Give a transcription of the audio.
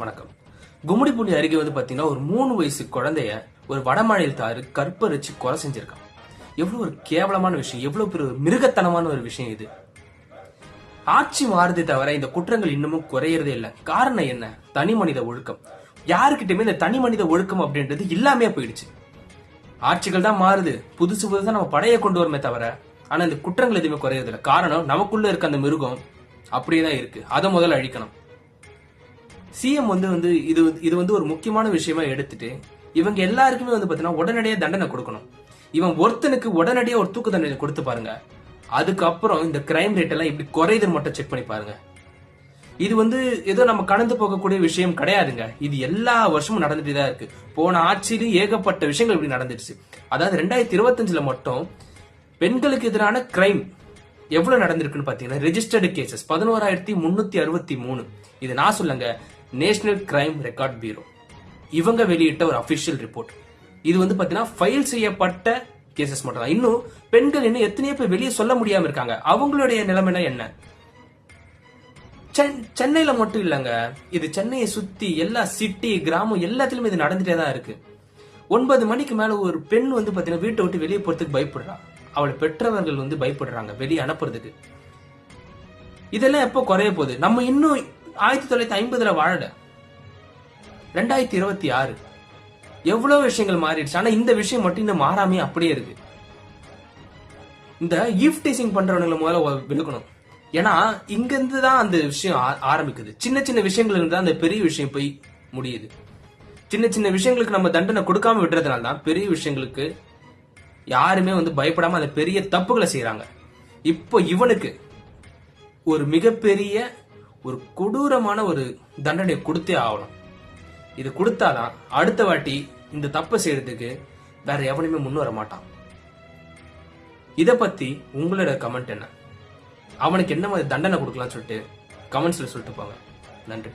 வணக்கம். கும்மிடிப்பூண்டி அருகே பாத்தீங்கன்னா ஒரு 3 வயசு குழந்தைய ஒரு வடமாநிலத்தாரு கற்பழிச்சு கொலை செஞ்சிருக்கான். எவ்வளவு ஒரு கேவலமான விஷயம், எவ்வளவு பெரிய மிருகத்தனமான ஒரு விஷயம் இது. ஆட்சி மாறுதே தவிர இந்த குற்றங்கள் இன்னமும் குறையறதே இல்ல. காரணம் என்ன? தனி மனித ஒழுக்கம். யாருக்கிட்டயுமே இந்த தனி மனித ஒழுக்கம் அப்படின்றது இல்லாமே போயிடுச்சு. ஆட்சிகள் தான் மாறுது, புதுசு புதுசா நம்ம படைய கொண்டு வரமே தவிர ஆனா இந்த குற்றங்கள் எதுவுமே குறையறது இல்லை. காரணம் நமக்குள்ள இருக்க அந்த மிருகம் அப்படியேதான் இருக்கு. அதை முதல்ல அழிக்கணும். சிஎம் இது ஒரு முக்கியமான விஷயமா எடுத்துட்டு இவங்க எல்லாருக்குமே பாத்தீங்கன்னா உடனடியாக தண்டனை கொடுக்கணும். இவன் ஒருத்தனுக்கு உடனடியாக ஒரு தூக்கு தண்டனை கொடுத்து பாருங்க. அதுக்கப்புறம் இந்த கிரைம் ரேட் எல்லாம் இப்படி குறையுதுன்னு மட்டும் செக் பண்ணி பாருங்க. இது ஏதோ நம்ம கடந்து போகக்கூடிய விஷயம் கிடையாதுங்க. இது எல்லா வருஷமும் நடந்துட்டு தான் இருக்கு. போன ஆட்சியிலும் ஏகப்பட்ட விஷயங்கள் இப்படி நடந்துடுச்சு. அதாவது 2025 மட்டும் பெண்களுக்கு எதிரான கிரைம் எவ்வளவு நடந்திருக்குன்னு பாத்தீங்கன்னா ரெஜிஸ்டர்டு கேசஸ் 11,363. இது நான் சொல்லுங்க, நேஷனல் கிரைம் ரெக்கார்ட் பியூரோ இவங்க வெளியிட்ட ஒரு அபிஷியல் ரிப்போர்ட். இது பாத்தீங்கன்னா ஃபைல் செய்யப்பட்ட கேசஸ் மட்டும் தான். இன்னும் பெண்கள் இன்னும் எத்தனையோ பேர் வெளியே சொல்ல முடியாம இருக்காங்க. அவங்களுடைய நிலைமை என்ன? சென்னையில மட்டும் இல்லங்க, இது சென்னையை சுத்தி எல்லா சிட்டி கிராமம் எல்லாத்திலுமே இது நடந்துட்டே தான் இருக்கு. 9 மணிக்கு மேல ஒரு பெண் பாத்தீங்கன்னா வீட்டை விட்டு வெளியே போறதுக்கு பயப்படுறா. அவளை பெற்றவர்கள் பயப்படுறாங்க வெளியே அனுப்புறதுக்கு. இதெல்லாம் எப்ப குறைய போகுது? நம்ம இன்னும் 1950 வாழல. 2026 எவ்வளவு விஷயங்கள் மாறிடுச்சு. ஆனா இந்த விஷயம் மட்டும் இன்னும் மாறாமே அப்படியே இருக்கு. இந்த ஈவ் டீசிங் பண்றவங்களை முதல்ல விழுக்கணும். ஏன்னா இங்க இருந்து தான் அந்த விஷயம் ஆரம்பிக்குது. சின்ன சின்ன விஷயங்கள் இருந்தா அந்த பெரிய விஷயம் போய் முடியுது. சின்ன சின்ன விஷயங்களுக்கு நம்ம தண்டனை கொடுக்காம விடுறதுனால தான் பெரிய விஷயங்களுக்கு யாருமே பயப்படாம அந்த பெரிய தப்புகளை செய்யறாங்க. இப்போ இவனுக்கு ஒரு மிகப்பெரிய ஒரு கொடூரமான ஒரு தண்டனை கொடுத்தே ஆகணும். இது கொடுத்தாதான் அடுத்த வாட்டி இந்த தப்பை செய்யறதுக்கு வேற எவனுமே முன் வர மாட்டான். இத பத்தி உங்களோட கமெண்ட் என்ன? அவனுக்கு என்ன மாதிரி தண்டனை கொடுக்கலாம்னு சொல்லிட்டு கமெண்ட்ஸ்ல சொல்லிட்டு போங்க. நன்றி.